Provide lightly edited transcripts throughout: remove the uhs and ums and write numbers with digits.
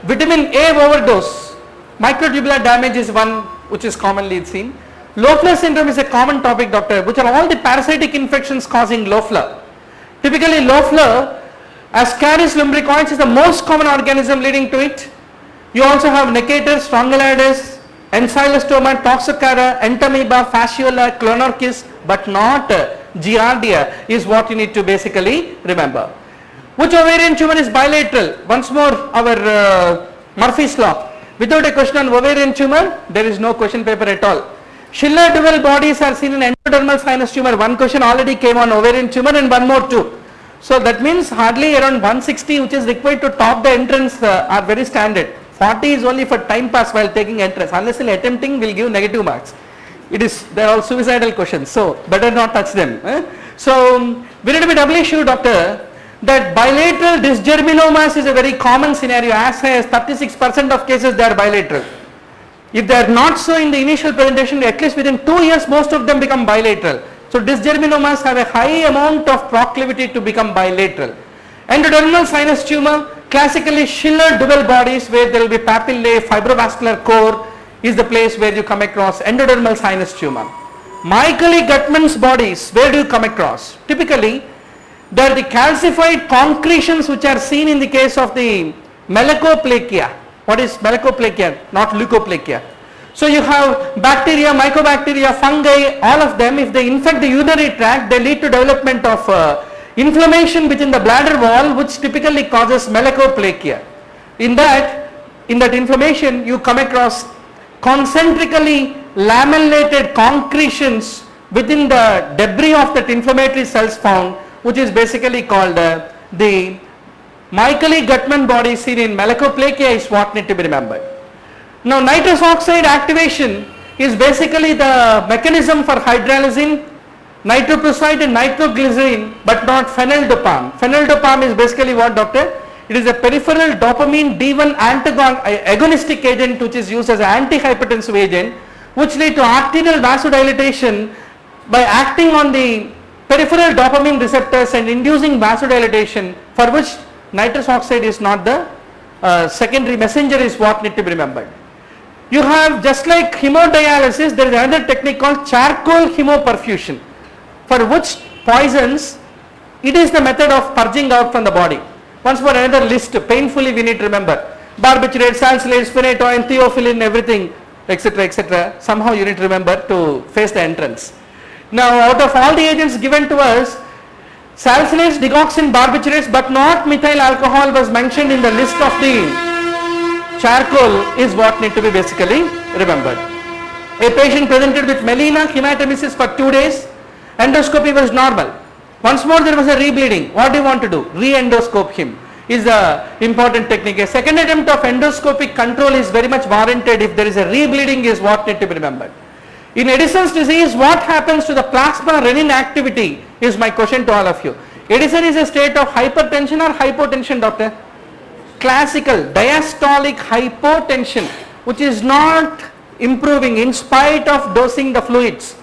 Vitamin A overdose, microtubular damage is one which is commonly seen. Loeffler syndrome is a common topic, doctor, which are all the parasitic infections causing Loeffler. Typically Loeffler, Ascaris lumbricoides is the most common organism leading to it. You also have Necator, Strongyloides, Encylostoma, Toxocara, Entamoeba, Fasciola, Clonorchis, but not Giardia is what you need to basically remember. Which ovarian tumor is bilateral? Once more our Murphy's law. Without a question on ovarian tumor, there is no question paper at all. Schiller dual bodies are seen in endodermal sinus tumor. One question already came on ovarian tumor and one more too. So that means hardly around 160 which is required to top the entrance are very standard. 40 is only for time pass while taking entrance. Unless attempting will give negative marks. They are all suicidal questions. So better not touch them. So we need to be doubly sure, doctor, that bilateral dysgerminomas is a very common scenario. As high as 36% of cases they are bilateral. If they are not so in the initial presentation, at least within 2 years most of them become bilateral. So dysgerminomas have a high amount of proclivity to become bilateral. Endodermal sinus tumor, classically Schiller dual bodies where there will be papillae, fibrovascular core is the place where you come across endodermal sinus tumor. Michaeli-Guttman's bodies, where do you come across? Typically, they are the calcified concretions which are seen in the case of the malacoplakia. What is malacoplakia? Not leukoplakia. So you have bacteria, mycobacteria, fungi, all of them. If they infect the urinary tract, they lead to development of inflammation within the bladder wall, which typically causes malacoplakia. In that inflammation, you come across concentrically lamellated concretions within the debris of that inflammatory cells found, which is basically called the Michaeli-Guttman body seen in malacoplakia is what need to be remembered. Now nitrous oxide activation is basically the mechanism for hydralazine, nitroprusside and nitroglycerin, but not phenyldopam. Phenyldopam is basically what, doctor? It is a peripheral dopamine D1 agonistic agent which is used as an antihypertensive agent, which lead to arterial vasodilatation by acting on the peripheral dopamine receptors and inducing vasodilatation, for which nitrous oxide is not the secondary messenger is what need to be remembered. You have, just like hemodialysis, there is another technique called charcoal hemoperfusion, for which poisons, it is the method of purging out from the body. Once more another list, painfully we need to remember. Barbiturate, salicylate, phenytoin, theophylline, everything, etc., etc. Somehow you need to remember to face the entrance. Now out of all the agents given to us, salicylates, digoxin, barbiturates, but not methyl alcohol was mentioned in the list of the charcoal is what need to be basically remembered. A patient presented with melena, hematemesis for 2 days, endoscopy was normal. Once more there was a rebleeding. What do you want to do? Re-endoscope him is the important technique. A second attempt of endoscopic control is very much warranted if there is a rebleeding is what need to be remembered. In Addison's disease, what happens to the plasma renin activity is my question to all of you. Addison is a state of hypertension or hypotension, doctor? Classical diastolic hypotension, which is not improving in spite of dosing the fluids.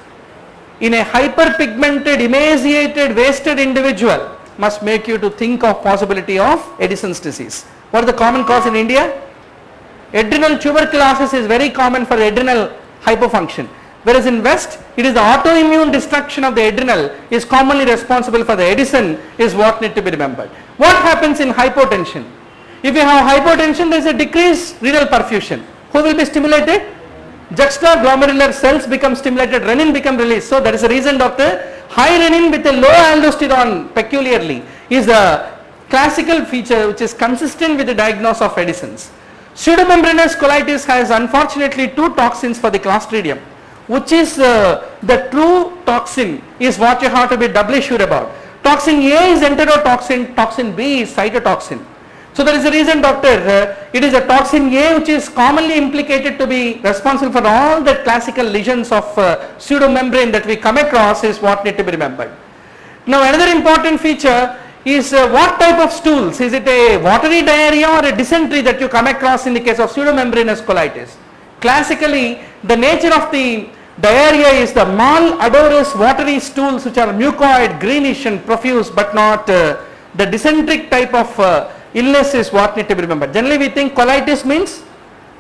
In a hyperpigmented, emaciated, wasted individual must make you to think of possibility of Addison's disease. What is the common cause in India? Adrenal tuberculosis is very common for adrenal hypofunction. Whereas in West, it is the autoimmune destruction of the adrenal is commonly responsible for the Addison is what need to be remembered. What happens in hypotension? If you have hypotension, there is a decreased renal perfusion. Who will be stimulated? Juxtaglomerular cells become stimulated, renin become released. So that is the reason, doctor, high renin with a low aldosterone peculiarly is a classical feature which is consistent with the diagnosis of Addison's. Pseudomembranous colitis has unfortunately 2 toxins for the Clostridium. Which is the true toxin is what you have to be doubly sure about. Toxin A is enterotoxin, toxin B is cytotoxin. So there is a reason, doctor, it is a toxin A which is commonly implicated to be responsible for all the classical lesions of pseudomembrane that we come across is what need to be remembered. Now another important feature is what type of stools? Is it a watery diarrhea or a dysentery that you come across in the case of pseudomembranous colitis? Classically, the nature of the diarrhea is the malodorous watery stools which are mucoid, greenish and profuse, but not the dysenteric type of illness is what need to be remembered. Generally we think colitis means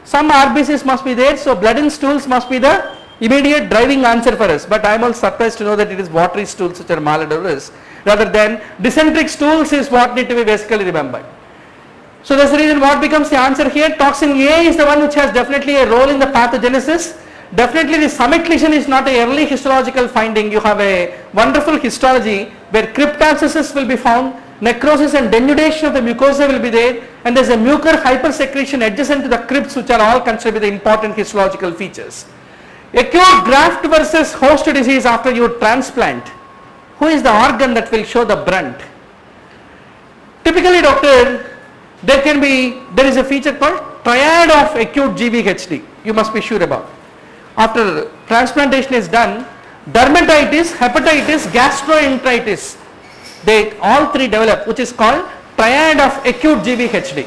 some RBCs must be there, so blood in stools must be the immediate driving answer for us. But I am also surprised to know that it is watery stools which are malodorous, rather than dysenteric stools is what need to be basically remembered. So that's the reason what becomes the answer here. Toxin A is the one which has definitely a role in the pathogenesis. Definitely the summit lesion is not a early histological finding. You have a wonderful histology where cryptococcysis will be found, necrosis and denudation of the mucosa will be there, and there is a mucor hypersecretion adjacent to the crypts, which are all considered the important histological features. Acute graft versus host disease after you transplant. Who is the organ that will show the brunt? Typically, doctor, there is a feature called triad of acute GVHD. You must be sure about. After transplantation is done, dermatitis, hepatitis, gastroenteritis, they all three develop, which is called triad of acute GVHD.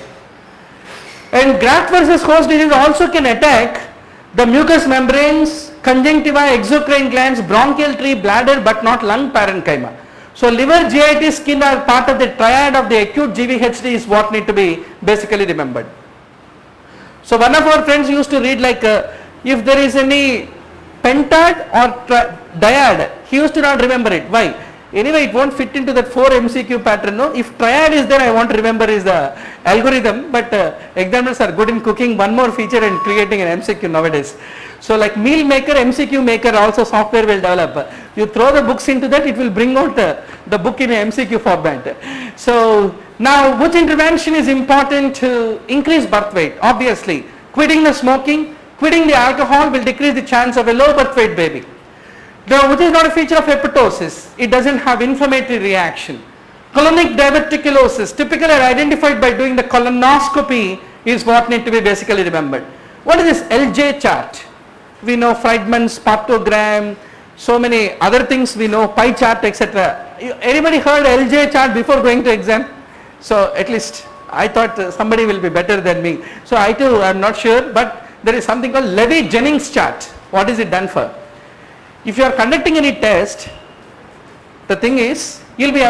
And graft versus host disease also can attack the mucous membranes, conjunctiva, exocrine glands, bronchial tree, bladder, but not lung parenchyma. So liver, GIT, skin are part of the triad of the acute GVHD is what need to be basically remembered. So one of our friends used to read like if there is any pentad or dyad, he used to not remember it. Why? Anyway, it won't fit into that 4 MCQ pattern. No, if triad is there, I want to remember is the algorithm, but examiners are good in cooking one more feature and creating an MCQ nowadays. So like meal maker, MCQ maker also software will develop. You throw the books into that, it will bring out the book in a MCQ format. So now which intervention is important to increase birth weight? Obviously, quitting the smoking, quitting the alcohol will decrease the chance of a low birth weight baby. Now, which is not a feature of hepatosis, it doesn't have inflammatory reaction. Colonic diverticulosis, typically identified by doing the colonoscopy, is what need to be basically remembered. What is this LJ chart? We know Friedman's partogram, so many other things we know, pie chart, etc. Anybody heard LJ chart before going to exam? So at least I thought somebody will be better than me. So I too am not sure, but there is something called Levy-Jennings chart. What is it done for? If you are conducting any test, the thing is, you will be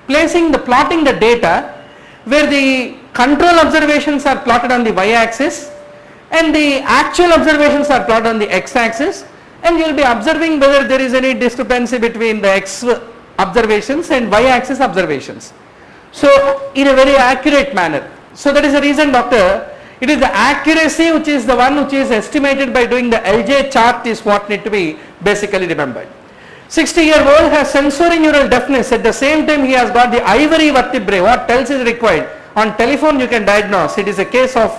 plotting the data where the control observations are plotted on the y-axis and the actual observations are plotted on the x-axis, and you will be observing whether there is any discrepancy between the x observations and y-axis observations. So in a very accurate manner. So that is the reason, doctor, it is the accuracy which is the one which is estimated by doing the LJ chart is what need to be basically remembered. 60-year-old has sensorineural deafness, at the same time he has got the ivory vertebrae. What else is required? On telephone you can diagnose. It is a case of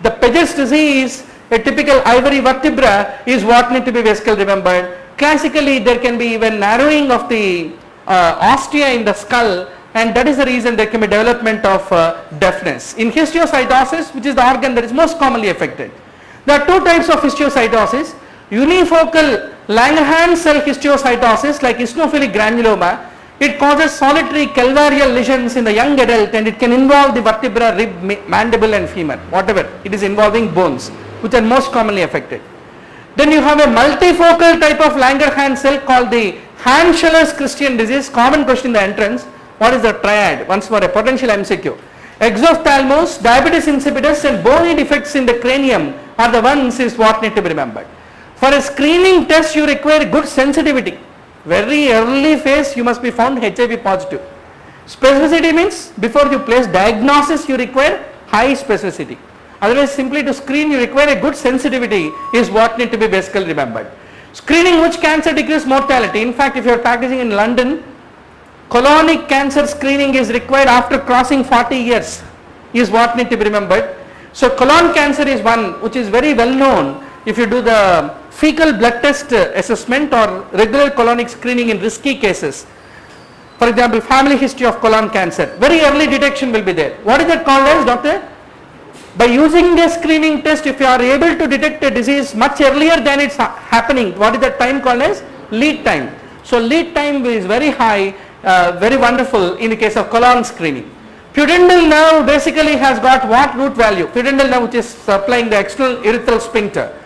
the Paget's disease, a typical ivory vertebra is what need to be basically remembered. Classically there can be even narrowing of the ostia in the skull, and that is the reason there can be development of deafness. In histiocytosis, which is the organ that is most commonly affected, there are two types of histiocytosis: unifocal Langerhans cell histiocytosis like eosinophilic granuloma. It causes solitary calvarial lesions in the young adult, and it can involve the vertebra, rib, mandible and femur, whatever. It is involving bones, which are most commonly affected. Then you have a multifocal type of Langerhans cell called the Hand-Schellers-Christian disease. Common question in the entrance. What is the triad? Once more, a potential MCQ. Exophthalmos, diabetes insipidus and bony defects in the cranium are the ones is what need to be remembered. For a screening test you require good sensitivity. Very early phase you must be found HIV positive. Specificity means before you place diagnosis you require high specificity. Otherwise simply to screen you require a good sensitivity is what need to be basically remembered. Screening which cancer decreases mortality. In fact, if you are practicing in London, colonic cancer screening is required after crossing 40 years is what need to be remembered. So colon cancer is one which is very well known. If you do the fecal blood test assessment or regular colonic screening in risky cases, for example family history of colon cancer, very early detection will be there. What is that called as, doctor? By using a screening test, if you are able to detect a disease much earlier than it's happening, what is that time called as? Lead time. So lead time is very high, very wonderful in the case of colon screening. Pudendal nerve basically has got what root value? Pudendal nerve which is supplying the external urethral sphincter.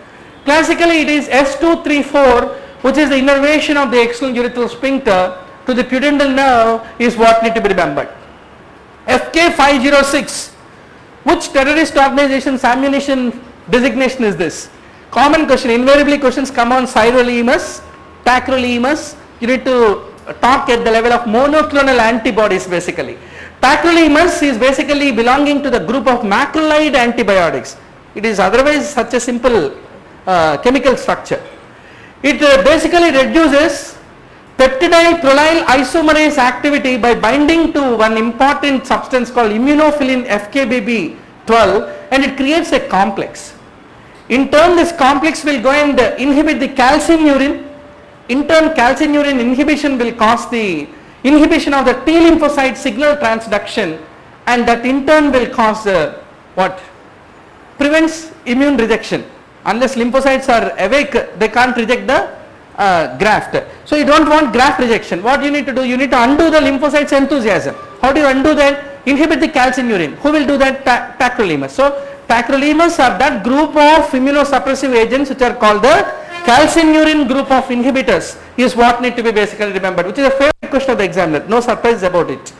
Classically it is S234, which is the innervation of the external urethral sphincter to the pudendal nerve is what need to be remembered. FK506. Which terrorist organization's ammunition designation is this? Common question, invariably questions come on sirolimus, tacrolimus. You need to talk at the level of monoclonal antibodies basically. Tacrolimus is basically belonging to the group of macrolide antibiotics. It is otherwise such a simple chemical structure. It basically reduces peptidyl prolyl isomerase activity by binding to one important substance called immunophilin FKBP12, and it creates a complex. In turn, this complex will go and inhibit the calcineurin. In turn, calcineurin inhibition will cause the inhibition of the T lymphocyte signal transduction, and that in turn will cause what? Prevents immune rejection. Unless lymphocytes are awake, they can't reject the graft. So you don't want graft rejection. What you need to do? You need to undo the lymphocytes enthusiasm. How do you undo that? Inhibit the calcineurin. Who will do that? Tacrolimus. So tacrolimus are that group of immunosuppressive agents which are called the calcineurin group of inhibitors is what need to be basically remembered, which is a favorite question of the examiner. No surprise about it.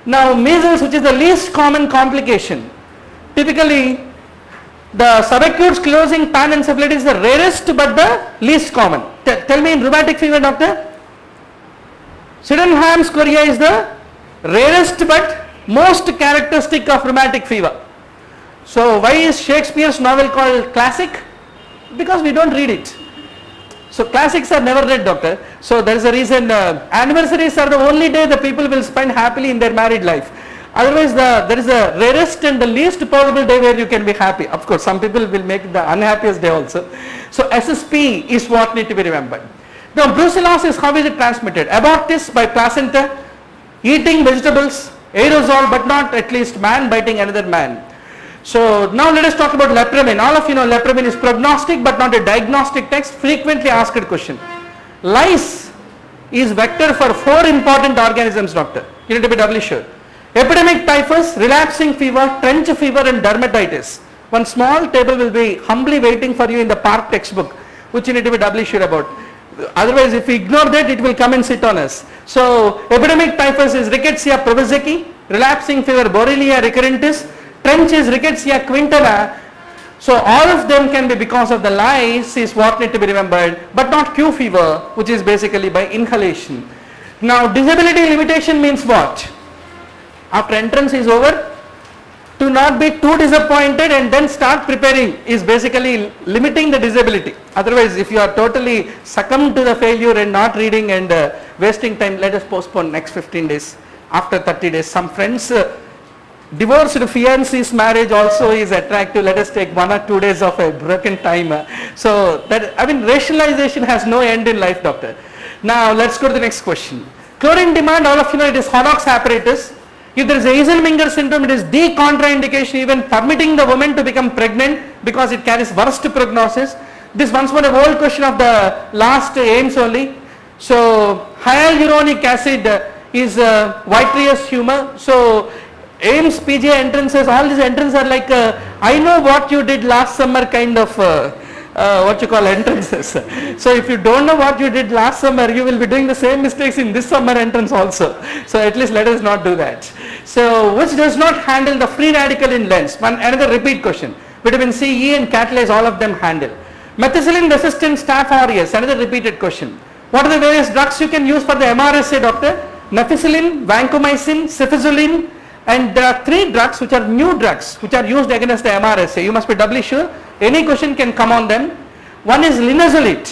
Now measles, which is the least common complication. Typically the subacute sclerosing panencephalitis is the rarest but the least common. Tell me in rheumatic fever, doctor. Sydenham's chorea is the rarest but most characteristic of rheumatic fever. So why is Shakespeare's novel called classic? Because we don't read it. So classics are never read, doctor. So there is a reason. Anniversaries are the only day the people will spend happily in their married life. Otherwise there is the rarest and the least possible day where you can be happy. Of course some people will make the unhappiest day also. So SSP is what need to be remembered. Now brucellosis, how is it transmitted? Abortus by placenta, eating vegetables, aerosol, but not at least man biting another man. So now let us talk about lepramin. All of you know lepramin is prognostic but not a diagnostic text. Frequently asked question. Lice is vector for 4 important organisms, doctor. You need to be doubly sure. Epidemic typhus, relapsing fever, trench fever and dermatitis. One small table will be humbly waiting for you in the park textbook, which you need to be doubly sure about. Otherwise if we ignore that, it will come and sit on us. So epidemic typhus is Rickettsia prowazekii, relapsing fever Borrelia recurrentis, trench is Rickettsia quintana. So all of them can be because of the lice is what need to be remembered, but not Q fever, which is basically by inhalation. Now disability limitation means what? After entrance is over, to not be too disappointed and then start preparing is basically limiting the disability. Otherwise if you are totally succumbed to the failure and not reading and wasting time, let us postpone next 15 days. After 30 days, some friends divorced fiancé's marriage also is attractive. Let us take 1 or 2 days of a broken time. So that, I mean, rationalization has no end in life, doctor. Now let's go to the next question. Chlorine demand, all of you know it is Horrocks apparatus. If there is a Eisenmenger syndrome, it is the contraindication even permitting the woman to become pregnant because it carries worst prognosis. This once more a old question of the last AIIMS only. So hyaluronic acid is vitreous humor. So AIIMS, PJ entrances, all these entrances are like I know what you did last summer kind of what you call entrances. So if you don't know what you did last summer, you will be doing the same mistakes in this summer entrance also. So at least let us not do that. So which does not handle the free radical in lens? Another repeat question. Vitamin C, E and catalase, all of them handle. Methicillin resistant staph aureus, another repeated question. What are the various drugs you can use for the MRSA, doctor? Methicillin, vancomycin, cefazolin, and there are 3 drugs which are new drugs which are used against the MRSA. You must be doubly sure. Any question can come on them. One is linezolid.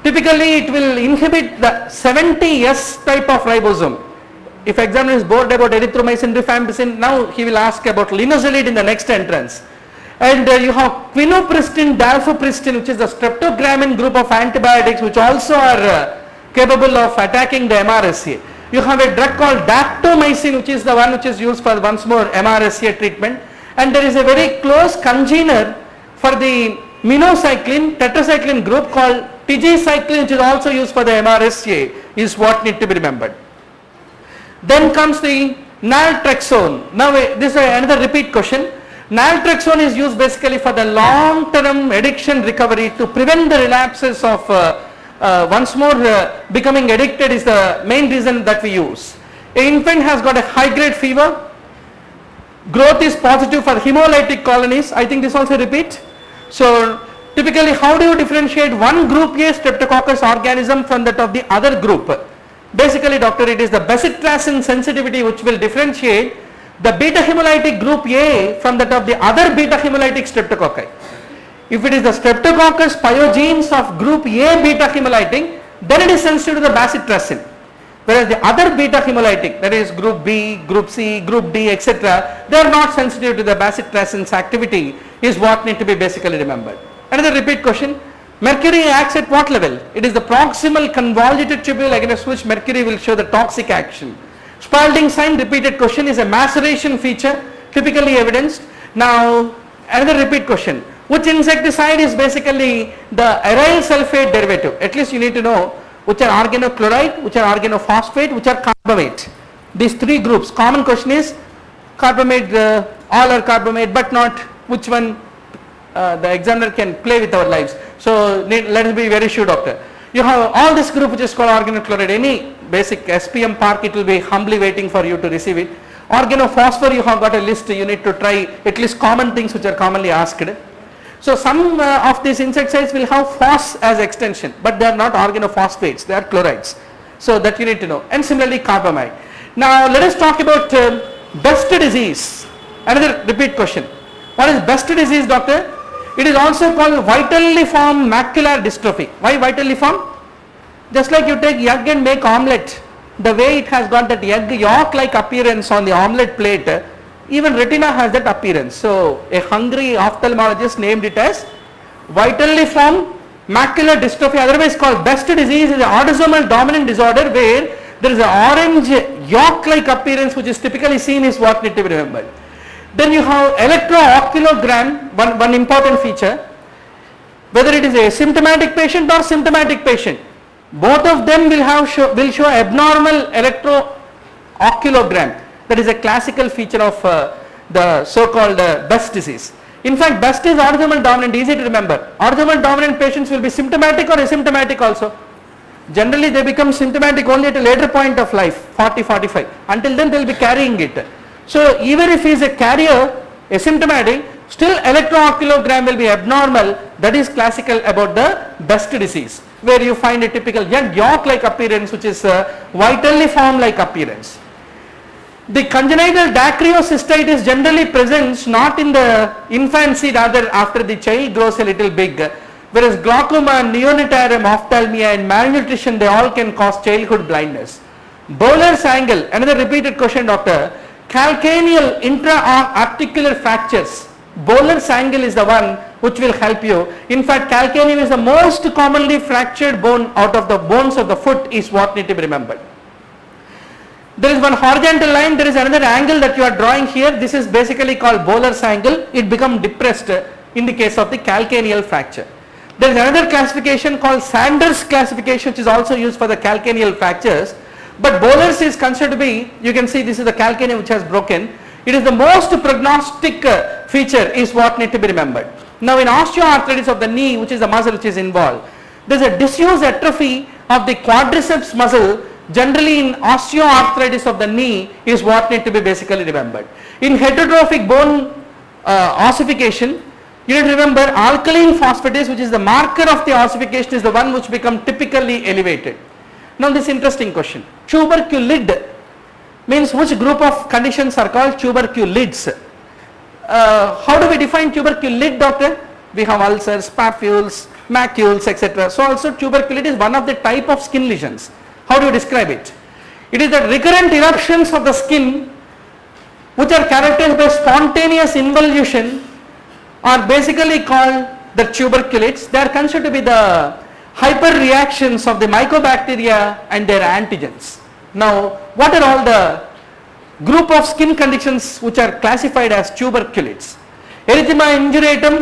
Typically it will inhibit the 70S type of ribosome. If examiner is bored about erythromycin, rifampicin, now he will ask about linezolid in the next entrance. And you have quinupristin, dalfopristin, which is the streptogrammin group of antibiotics which also are capable of attacking the MRSA. You have a drug called daptomycin, which is the one which is used for once more MRSA treatment, and there is a very close congener for the minocycline, tetracycline group called tigecycline, which is also used for the MRSA, is what need to be remembered. Then comes the naltrexone. Now this is another repeat question. Naltrexone is used basically for the long-term addiction recovery to prevent the relapses of once more becoming addicted is the main reason that we use. An infant has got a high grade fever, Growth is positive for hemolytic colonies. I think this also repeat. So typically how do you differentiate one group A Streptococcus organism from that of the other group? Basically doctor, it is the bacitracin sensitivity which will differentiate the beta hemolytic group A from that of the other beta hemolytic streptococci. If it is the Streptococcus pyogenes of group A beta hemolytic, then it is sensitive to the bacitracin. Whereas the other beta hemolytic, that is group B, group C, group D, etc., they are not sensitive to the bacitracin's activity, is what need to be basically remembered. Another repeat question, mercury acts at what level? It is the proximal convoluted tubule against which mercury will show the toxic action. Spalding sign, repeated question, is a maceration feature typically evidenced. Now another repeat question, which insecticide is basically the aryl sulfate derivative? At least you need to know which are organochloride, which are organophosphate, which are carbamate. These three groups. Common question is carbamate, all are carbamate, but not which one the examiner can play with our lives. So let us be very sure, doctor. You have all this group which is called organochloride. Any basic SPM park, it will be humbly waiting for you to receive it. Organophosphor, you have got a list, you need to try at least common things which are commonly asked. So some of these insecticides will have phos as extension, but they are not organophosphates, they are chlorides. So that you need to know. And similarly carbamide. Now let us talk about Best disease. Another repeat question. What is Best disease, doctor? It is also called Vitaliform macular dystrophy. Why Vitaliform? Just like you take egg and make omelette, the way it has got that egg yolk like appearance on the omelette plate, even retina has that appearance. So a hungry ophthalmologist named it as Vitaliform macular dystrophy, otherwise called Best disease. Is an autosomal dominant disorder where there is an orange yolk like appearance which is typically seen, is what need to be remembered. Then you have electrooculogram, one important feature, whether it is a symptomatic patient or symptomatic patient, both of them will show abnormal electrooculogram. That is a classical feature of the so-called Best disease. In fact, Best is autosomal dominant, easy to remember. Autosomal dominant patients will be symptomatic or asymptomatic also. Generally they become symptomatic only at a later point of life, 40, 45. Until then they will be carrying it. So even if he is a carrier, asymptomatic, still electrooculogram will be abnormal. That is classical about the Best disease, where you find a typical young yolk-like appearance which is Vitaliform-like appearance. The congenital dacryocystitis generally presents not in the infancy, rather after the child grows a little big, whereas glaucoma, neonatarium, ophthalmia and malnutrition, they all can cause childhood blindness. Bowler's angle, another repeated question, doctor. Calcaneal intra-articular fractures, Bowler's angle is the one which will help you. In fact, calcaneum is the most commonly fractured bone out of the bones of the foot, is what need to be remembered. There is one horizontal line, there is another angle that you are drawing here. This is basically called Bowler's angle. It becomes depressed in the case of the calcaneal fracture. There is another classification called Sanders classification, which is also used for the calcaneal fractures. But Bowler's is considered to be, you can see this is the calcaneum which has broken. It is the most prognostic feature, is what need to be remembered. Now in osteoarthritis of the knee, which is the muscle which is involved, there is a disuse atrophy of the quadriceps muscle. Generally in osteoarthritis of the knee is what need to be basically remembered. In heterotrophic bone ossification, you need to remember alkaline phosphatase, which is the marker of the ossification, is the one which become typically elevated. Now this interesting question, tuberculid means which group of conditions are called tuberculids? How do we define tuberculid, doctor? We have ulcers, papules, macules, etc. So also tuberculid is one of the type of skin lesions. How do you describe it? It is the recurrent eruptions of the skin which are characterized by spontaneous involution are basically called the tuberculids. They are considered to be the hyperreactions of the mycobacteria and their antigens. Now what are all the group of skin conditions which are classified as tuberculids? Erythema induratum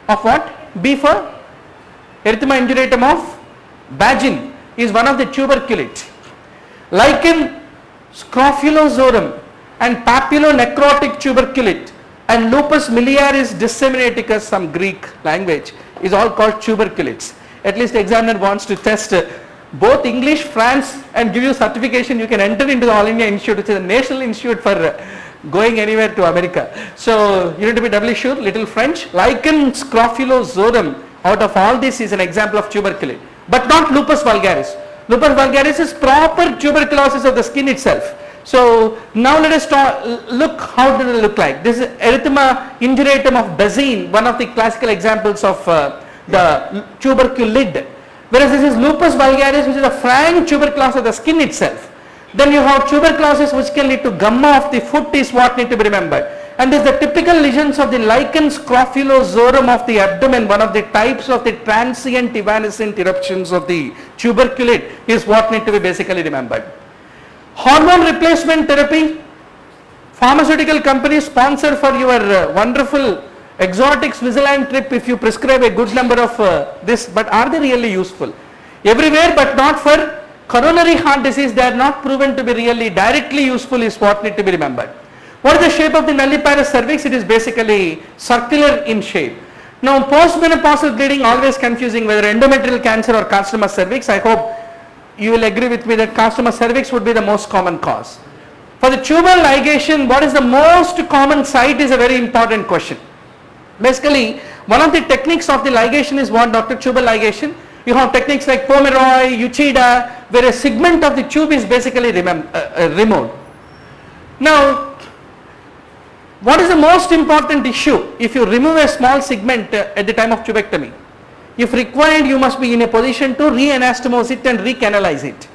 of what? B for erythema induratum of Bagin is one of the tuberculid. Lichen scrofulozorum and papillonecrotic tuberculid and lupus miliaris disseminaticus, some Greek language, is all called tuberculids. At least the examiner wants to test both English, France and give you certification. You can enter into the All India Institute, which is a national institute for going anywhere to America. So you need to be doubly sure, little French. Lichen scrophulosaurum, out of all this, is an example of tuberculate, but not lupus vulgaris. Lupus vulgaris is proper tuberculosis of the skin itself. So now let us look how does it look like. This is erythema induratum of Bazine, one of the classical examples of the tuberculid. Whereas this is lupus vulgaris, which is a frank tuberculosis of the skin itself. Then you have tuberculosis which can lead to gumma of the foot, is what need to be remembered. And this is the typical lesions of the lichen scrophulosaurum of the abdomen, one of the types of the transient evanescent eruptions of the tuberculate, is what need to be basically remembered. Hormone replacement therapy, pharmaceutical companies sponsor for your wonderful exotic Switzerland trip if you prescribe a good number of this, but are they really useful? Everywhere, but not for coronary heart disease. They are not proven to be really directly useful, is what need to be remembered. What is the shape of the nulliparous cervix? It is basically circular in shape. Now postmenopausal bleeding, always confusing whether endometrial cancer or carcinoma cervix. I hope you will agree with me that carcinoma cervix would be the most common cause. For the tubal ligation, what is the most common site is a very important question. Basically, one of the techniques of the ligation is what, Dr. Tubal ligation. You have techniques like Pomeroy, Uchida, where a segment of the tube is basically removed. Now, what is the most important issue if you remove a small segment at the time of tubectomy? If required, you must be in a position to re-anastomose it and recanalize it.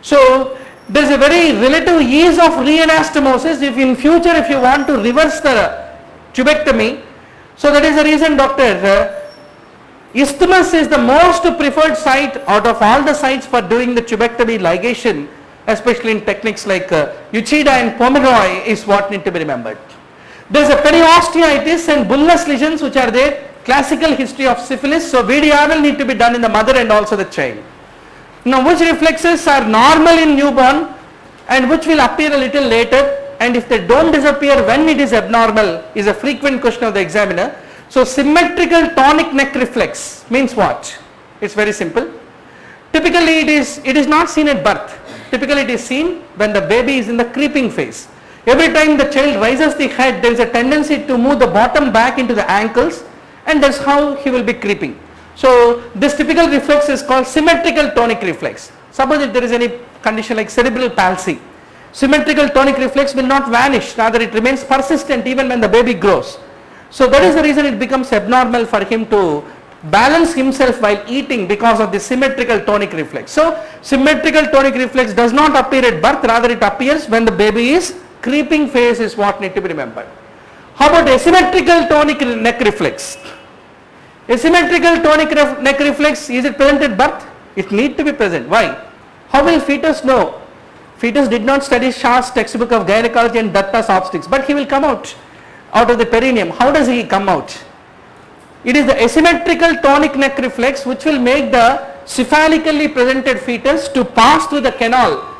So there is a very relative ease of re-anastomosis if in future if you want to reverse the tubectomy. So that is the reason, Doctor, isthmus is the most preferred site out of all the sites for doing the tubectomy ligation, especially in techniques like Uchida and Pomeroy, is what need to be remembered. There is a periosteoitis and bullous lesions which are there, classical history of syphilis. So VDR will need to be done in the mother and also the child. Now which reflexes are normal in newborn and which will appear a little later, and if they don't disappear when it is abnormal, is a frequent question of the examiner. So symmetrical tonic neck reflex means what? It's very simple. Typically it is not seen at birth. Typically it is seen when the baby is in the creeping phase. Every time the child raises the head, there is a tendency to move the bottom back into the ankles, and that's how he will be creeping. So this typical reflex is called symmetrical tonic reflex. Suppose if there is any condition like cerebral palsy, symmetrical tonic reflex will not vanish, rather it remains persistent even when the baby grows. So that is the reason it becomes abnormal for him to balance himself while eating because of the symmetrical tonic reflex. So symmetrical tonic reflex does not appear at birth, rather it appears when the baby is creeping phase, is what need to be remembered. How about asymmetrical tonic neck reflex? Asymmetrical tonic neck reflex, is it present at birth? It need to be present. Why? How will fetus know? Fetus did not study Shah's textbook of gynecology and Datta's obstetrics, but he will come out of the perineum. How does he come out? It is the asymmetrical tonic neck reflex which will make the cephalically presented fetus to pass through the canal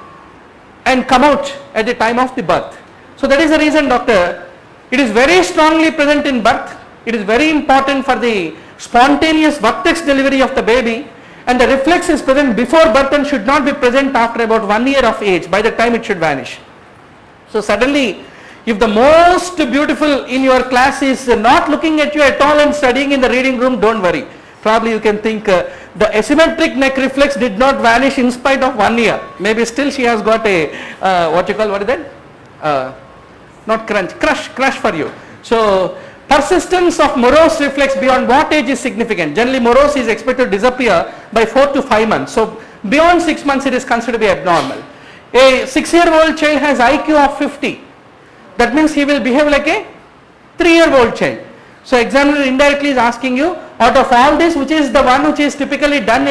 and come out at the time of the birth. So that is the reason, Doctor, it is very strongly present in birth. It is very important for the spontaneous vertex delivery of the baby, and the reflex is present before birth and should not be present after about 1 year of age. By the time it should vanish. So suddenly, if the most beautiful in your class is not looking at you at all and studying in the reading room, don't worry. Probably you can think the asymmetric neck reflex did not vanish in spite of 1 year. Maybe still she has got a what is that? Not crush for you. So persistence of Morose reflex beyond what age is significant? Generally Morose is expected to disappear by 4 to 5 months. So beyond 6 months it is considered to be abnormal. A 6-year-old child has IQ of 50. That means he will behave like a 3-year-old child. So examiner indirectly is asking you, out of all this, which is the one which is typically done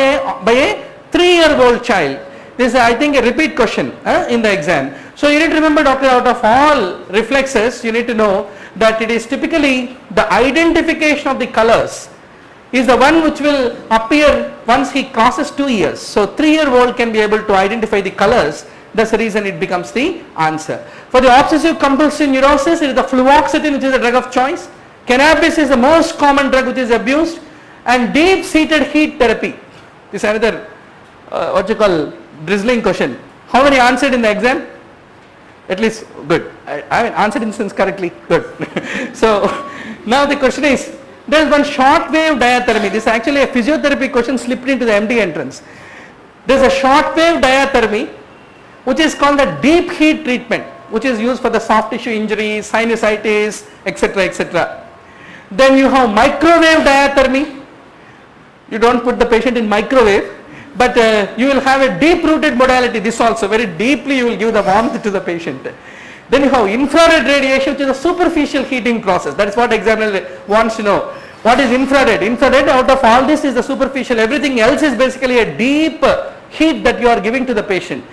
by a 3-year-old child? This is, I think, a repeat question in the exam. So you need to remember, Doctor, out of all reflexes, you need to know that it is typically the identification of the colors is the one which will appear once he crosses 2 years. So 3-year-old can be able to identify the colors. That's the reason it becomes the answer. For the obsessive compulsive neurosis, it is the fluoxetine which is the drug of choice. Cannabis is the most common drug which is abused, and deep seated heat therapy. This is another drizzling question. How many answered in the exam? At least good. I answered in sense correctly. Good. So now the question is, there is one short wave diathermy. This is actually a physiotherapy question slipped into the MD entrance. There is a short wave diathermy which is called the deep heat treatment, which is used for the soft tissue injuries, sinusitis, etc., etc. Then you have microwave diathermy. You don't put the patient in microwave, but you will have a deep rooted modality. This also very deeply you will give the warmth to the patient. Then you have infrared radiation, which is a superficial heating process. That is what examiner wants to know. What is infrared? Infrared, out of all this, is the superficial. Everything else is basically a deep heat that you are giving to the patient.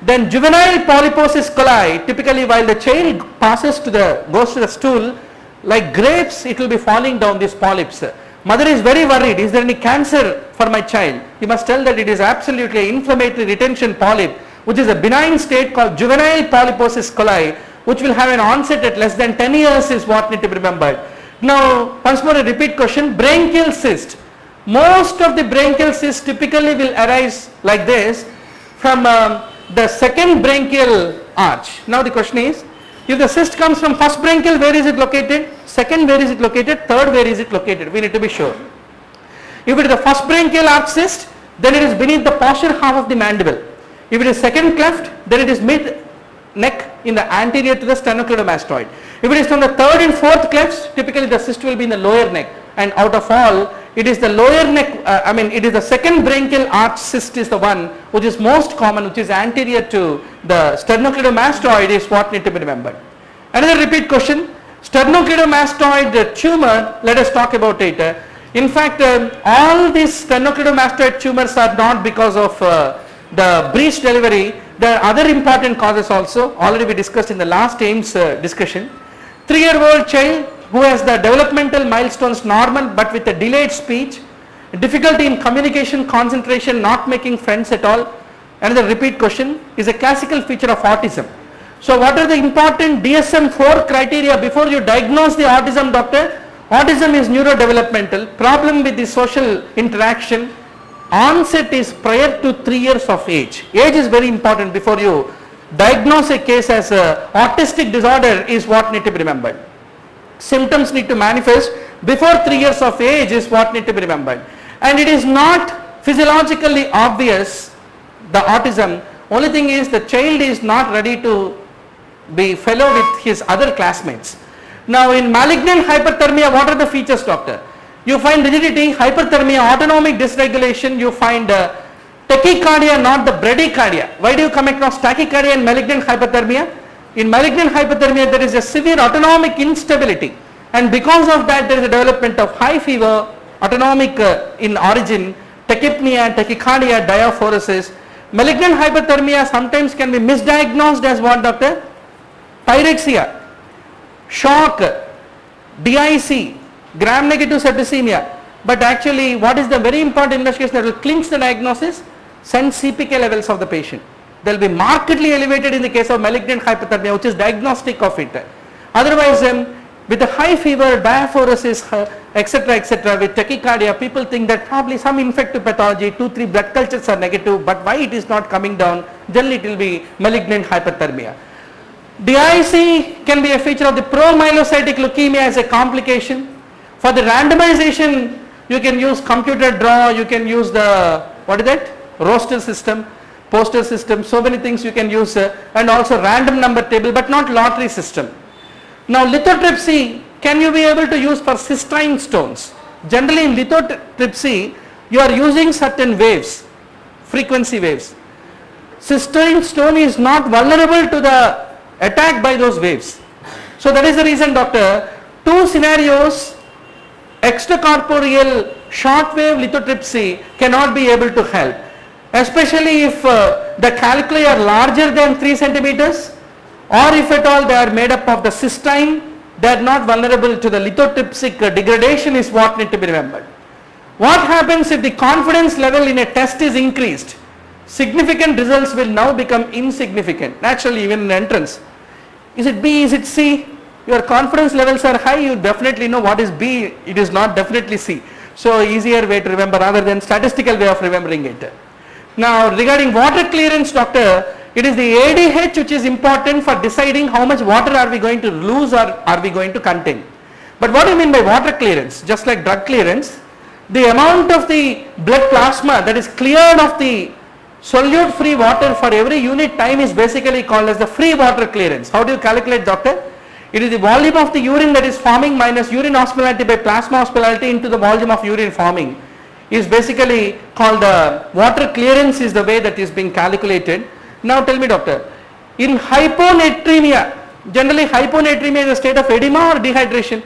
Then juvenile polyposis coli, typically while the child goes to the stool, like grapes, it will be falling down, these polyps. Mother is very worried. Is there any cancer for my child? You must tell that it is absolutely inflammatory retention polyp, which is a benign state called juvenile polyposis coli, which will have an onset at less than 10 years is what need to be remembered. Now, once more a repeat question, branchial cyst. Most of the branchial cysts typically will arise like this from the second branchial arch. Now the question is, if the cyst comes from first branchial, where is it located? Second, where is it located? Third, where is it located? We need to be sure. If it is the first branchial arch cyst, then it is beneath the posterior half of the mandible. If it is second cleft, then it is mid neck in the anterior to the sternocleidomastoid. If it is from the third and fourth clefts, typically the cyst will be in the lower neck, and out of all, it is the lower neck, it is the second branchial arch cyst is the one which is most common, which is anterior to the sternocleidomastoid is what need to be remembered. Another repeat question, sternocleidomastoid tumor, let us talk about it. In fact, all these sternocleidomastoid tumors are not because of the breech delivery. There are other important causes also, already we discussed in the last AIMS discussion. 3-year-old child who has the developmental milestones normal but with a delayed speech, difficulty in communication, concentration, not making friends at all. Another repeat question is a classical feature of autism. So what are the important DSM-4 criteria before you diagnose the autism, doctor? Autism is neurodevelopmental, problem with the social interaction, onset is prior to 3 years of age. Age is very important before you diagnose a case as a autistic disorder is what need to be remembered. Symptoms need to manifest before 3 years of age is what need to be remembered. And it is not physiologically obvious, the autism. Only thing is the child is not ready to be fellow with his other classmates. Now in malignant hyperthermia, what are the features, doctor? You find rigidity, hyperthermia, autonomic dysregulation, you find tachycardia, not the bradycardia. Why do you come across tachycardia in malignant hyperthermia? In malignant hyperthermia, there is a severe autonomic instability, and because of that there is a development of high fever, autonomic in origin, tachypnea, tachycardia, diaphoresis. Malignant hyperthermia sometimes can be misdiagnosed as what, doctor? Pyrexia, shock, DIC, gram-negative septicemia. But actually what is the very important investigation that will clinch the diagnosis? Send CPK levels of the patient. They will be markedly elevated in the case of malignant hyperthermia, which is diagnostic of it. Otherwise, with a high fever, diaphoresis, etc., with tachycardia, people think that probably some infective pathology, 2-3 blood cultures are negative, but why it is not coming down? Generally it will be malignant hyperthermia. DIC can be a feature of the promyelocytic leukemia as a complication. For the randomization, you can use computer draw, you can use the, what is that? Roster system, poster system, so many things you can use, and also random number table, but not lottery system. Now lithotripsy, can you be able to use for cystine stones? Generally in lithotripsy, you are using certain waves, frequency waves. Cystine stone is not vulnerable to the attack by those waves. So that is the reason, doctor, two scenarios, extracorporeal shortwave lithotripsy cannot be able to help, especially if the calculi are larger than 3 centimeters, or if at all they are made up of the cystine, they are not vulnerable to the lithotripsic degradation is what need to be remembered. What happens if the confidence level in a test is increased? Significant results will now become insignificant. Naturally, even in entrance, is it B, is it C? Your confidence levels are high, you definitely know what is B, it is not definitely C. So easier way to remember rather than statistical way of remembering it. Now regarding water clearance, doctor, It is the ADH which is important for deciding how much water are we going to lose or are we going to contain. But what do you mean by water clearance? Just like drug clearance, the amount of the blood plasma that is cleared of the solute free water for every unit time is basically called as the free water clearance. How do you calculate, doctor? It is the volume of the urine that is forming minus urine osmolality by plasma osmolality into the volume of urine forming is basically called the water clearance, is the way that is being calculated. Now tell me, doctor, in hyponatremia, generally hyponatremia is a state of edema or dehydration?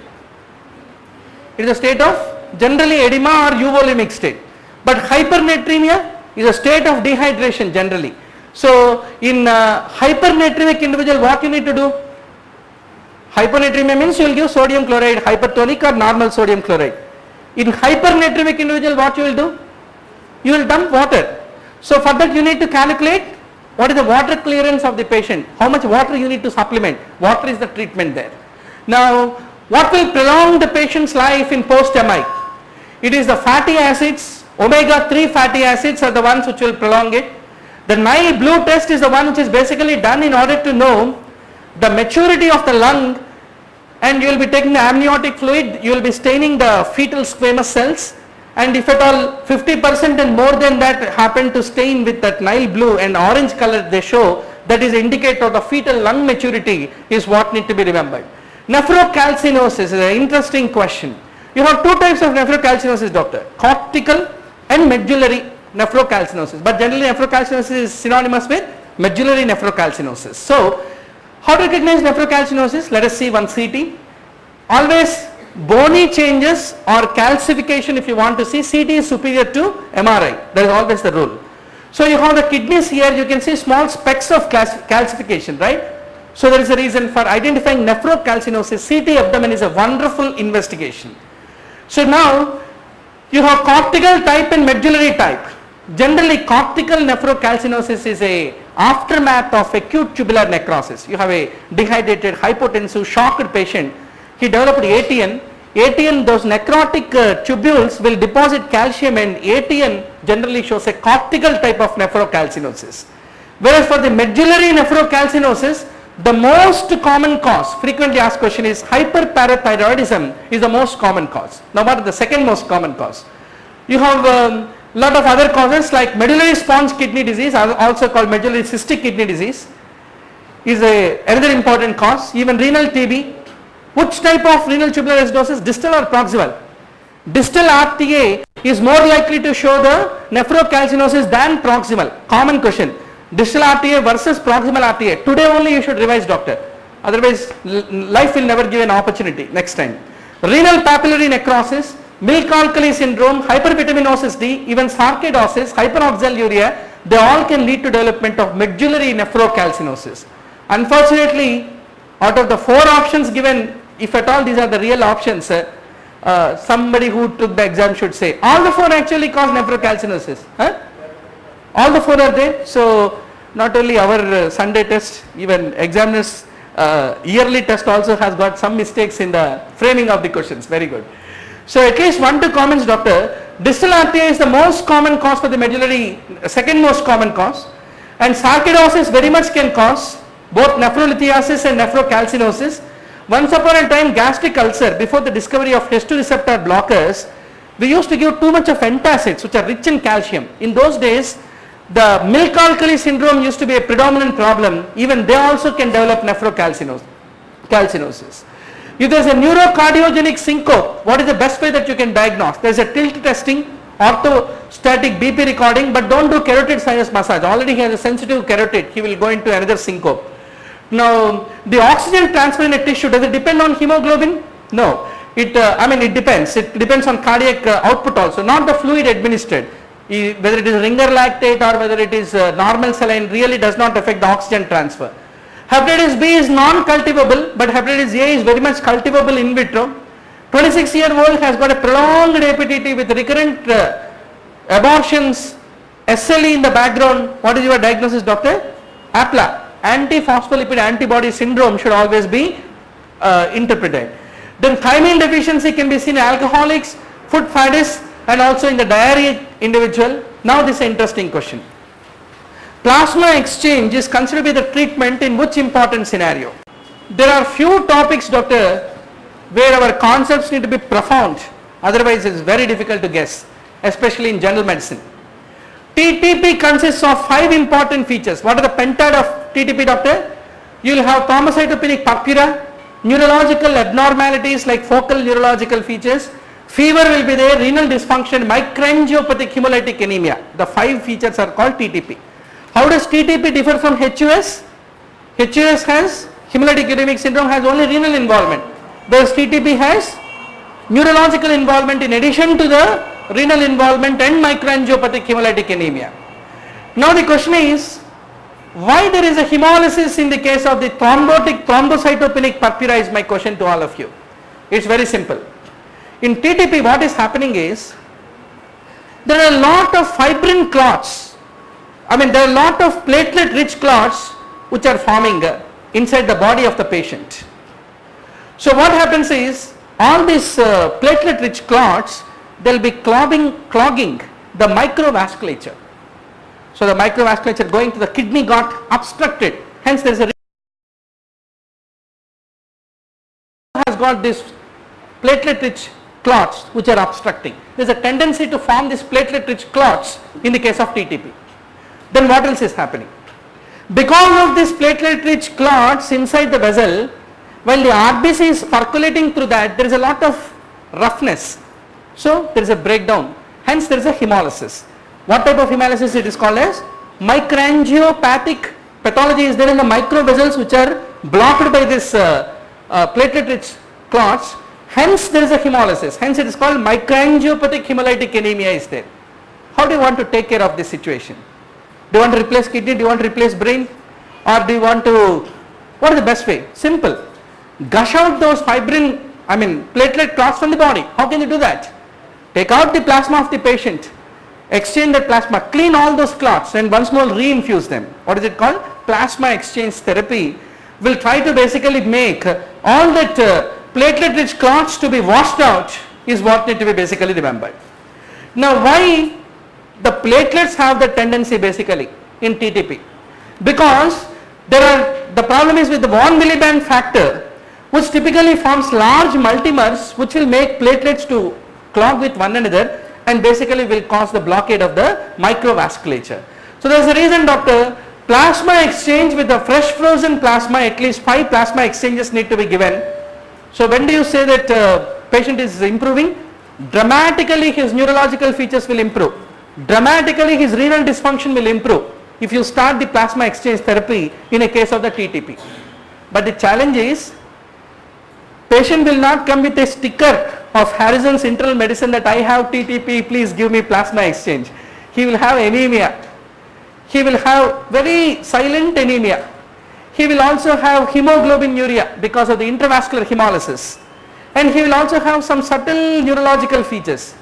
It is a state of generally edema or euvolemic state, but hypernatremia is a state of dehydration generally. So in hypernatremic individual, what you need to do? Hyponatremia means you will give sodium chloride, hypertonic or normal sodium chloride. In hypernatremic individual, what you will do? You will dump water. So for that you need to calculate what is the water clearance of the patient, how much water you need to supplement, water is the treatment there. Now what will prolong the patient's life in post-MI? It is the fatty acids, omega-3 fatty acids are the ones which will prolong it. The Nile blue test is the one which is basically done in order to know the maturity of the lung, and you will be taking the amniotic fluid, you will be staining the fetal squamous cells, and if at all 50% and more than that happen to stain with that Nile blue and orange color they show, that is indicator of the fetal lung maturity is what need to be remembered. Nephrocalcinosis is an interesting question. You have two types of nephrocalcinosis, doctor, cortical and medullary nephrocalcinosis, but generally nephrocalcinosis is synonymous with medullary nephrocalcinosis. So how to recognize nephrocalcinosis? Let us see one CT. Always bony changes or calcification, if you want to see, CT is superior to MRI, that is always the rule. So you have the kidneys here, you can see small specks of calcification, right? So there is a reason for identifying nephrocalcinosis. CT abdomen is a wonderful investigation. So now you have cortical type and medullary type. Generally cortical nephrocalcinosis is a aftermath of acute tubular necrosis. You have a dehydrated, hypotensive, shocked patient. He developed ATN. ATN, those necrotic tubules will deposit calcium, and ATN generally shows a cortical type of nephrocalcinosis. Whereas for the medullary nephrocalcinosis, the most common cause, frequently asked question, is hyperparathyroidism is the most common cause. Now what is the second most common cause? You have lot of other causes like medullary sponge kidney disease, also called medullary cystic kidney disease, is another important cause. Even renal TB. Which type of renal tubular acidosis, distal or proximal? Distal RTA is more likely to show the nephrocalcinosis than proximal. Common question. Distal RTA versus proximal RTA. Today only you should revise, doctor. Otherwise life will never give an opportunity next time. Renal papillary necrosis, milk alkali syndrome, hypervitaminosis D, even sarcoidosis, hyperoxaluria, they all can lead to development of medullary nephrocalcinosis. Unfortunately, out of the 4 options given, if at all these are the real options, somebody who took the exam should say, all the 4 actually cause nephrocalcinosis. Huh? All the 4 are there. So not only our Sunday test, even examiners yearly test also has got some mistakes in the framing of the questions. Very good. So at least 1-2 comments, doctor. Distal RTA is the most common cause for the medullary, second most common cause, and sarcoidosis very much can cause both nephrolithiasis and nephrocalcinosis. Once upon a time, gastric ulcer, before the discovery of H2 receptor blockers, we used to give too much of antacids which are rich in calcium. In those days, the milk alkali syndrome used to be a predominant problem. Even they also can develop nephrocalcinosis. If there is a neurocardiogenic syncope, what is the best way that you can diagnose? There is a tilt testing, orthostatic BP recording, but don't do carotid sinus massage. Already he has a sensitive carotid, he will go into another syncope. Now the oxygen transfer in a tissue, does it depend on hemoglobin? No. It depends. It depends on cardiac output also, not the fluid administered. Whether it is Ringer lactate or whether it is normal saline really does not affect the oxygen transfer. Hepatitis B is non-cultivable, but hepatitis A is very much cultivable in vitro. 26-year-old has got a prolonged APTT with recurrent abortions, SLE in the background. What is your diagnosis, doctor? APLA, anti-phospholipid antibody syndrome, should always be interpreted. Then thymine deficiency can be seen in alcoholics, food faddists, and also in the diarrhea individual. Now this is an interesting question. plasma exchange is considered to be the treatment in which important scenario? There are few topics, doctor, where our concepts need to be profound, otherwise it is very difficult to guess, especially in general medicine. TTP consists of 5 important features. What are the pentad of TTP, doctor? You will have thrombocytopenic purpura, neurological abnormalities like focal neurological features, fever will be there, renal dysfunction, microangiopathic hemolytic anemia. The 5 features are called TTP. How does TTP differ from HUS? HUS has hemolytic uremic syndrome, has only renal involvement. Whereas TTP has neurological involvement in addition to the renal involvement and microangiopathic hemolytic anemia. Now the question is, why there is a hemolysis in the case of the thrombotic thrombocytopenic purpura is my question to all of you. It's very simple. In TTP what is happening is, there are a lot of fibrin clots, there are a lot of platelet rich clots which are forming inside the body of the patient. So what happens is, all these platelet rich clots, they will be clogging the microvasculature. So the microvasculature going to the kidney got obstructed, hence there is a has got this platelet rich clots which are obstructing. There is a tendency to form these platelet rich clots in the case of TTP. Then what else is happening? Because of these platelet rich clots inside the vessel, while the RBC is percolating through that, there is a lot of roughness. So there is a breakdown, hence there is a hemolysis. What type of hemolysis it is called as? Microangiopathic pathology is there in the microvessels which are blocked by this platelet rich clots, hence there is a hemolysis, hence it is called microangiopathic hemolytic anemia is there. How do you want to take care of this situation? Do you want to replace kidney, do you want to replace brain, or do you want to, what is the best way? Simple, gush out those platelet clots from the body. How can you do that? Take out the plasma of the patient, exchange that plasma, clean all those clots and once more re-infuse them. What is it called? Plasma exchange therapy will try to basically make all that platelet rich clots to be washed out is what need to be basically remembered. Now why the platelets have the tendency basically in TTP? Because the problem is with the von Willebrand factor, which typically forms large multimers which will make platelets to clog with one another and basically will cause the blockade of the microvasculature. So there is a reason, doctor, plasma exchange with the fresh frozen plasma, at least 5 plasma exchanges need to be given. So when do you say that patient is improving? Dramatically his neurological features will improve. Dramatically his renal dysfunction will improve if you start the plasma exchange therapy in a case of the TTP. But the challenge is, patient will not come with a sticker of Harrison's internal medicine that I have TTP, please give me plasma exchange. He will have anemia. He will have very silent anemia. He will also have hemoglobinuria because of the intravascular hemolysis. And he will also have some subtle neurological features.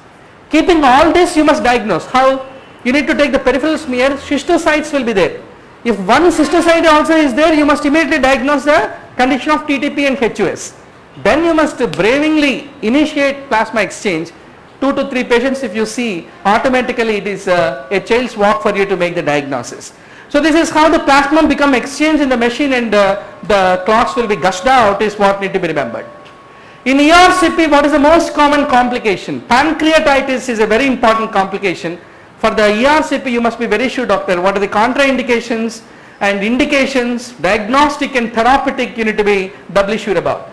Keeping all this, you must diagnose. How? You need to take the peripheral smear, schistocytes will be there. If one schistocyte also is there, you must immediately diagnose the condition of TTP and HUS. Then you must bravely initiate plasma exchange. 2 to 3 patients if you see, automatically it is a child's walk for you to make the diagnosis. So this is how the plasma become exchanged in the machine and the clots will be gushed out is what need to be remembered. In ERCP, what is the most common complication? Pancreatitis is a very important complication. For the ERCP, you must be very sure, doctor, what are the contraindications and indications, diagnostic and therapeutic, you need to be doubly sure about.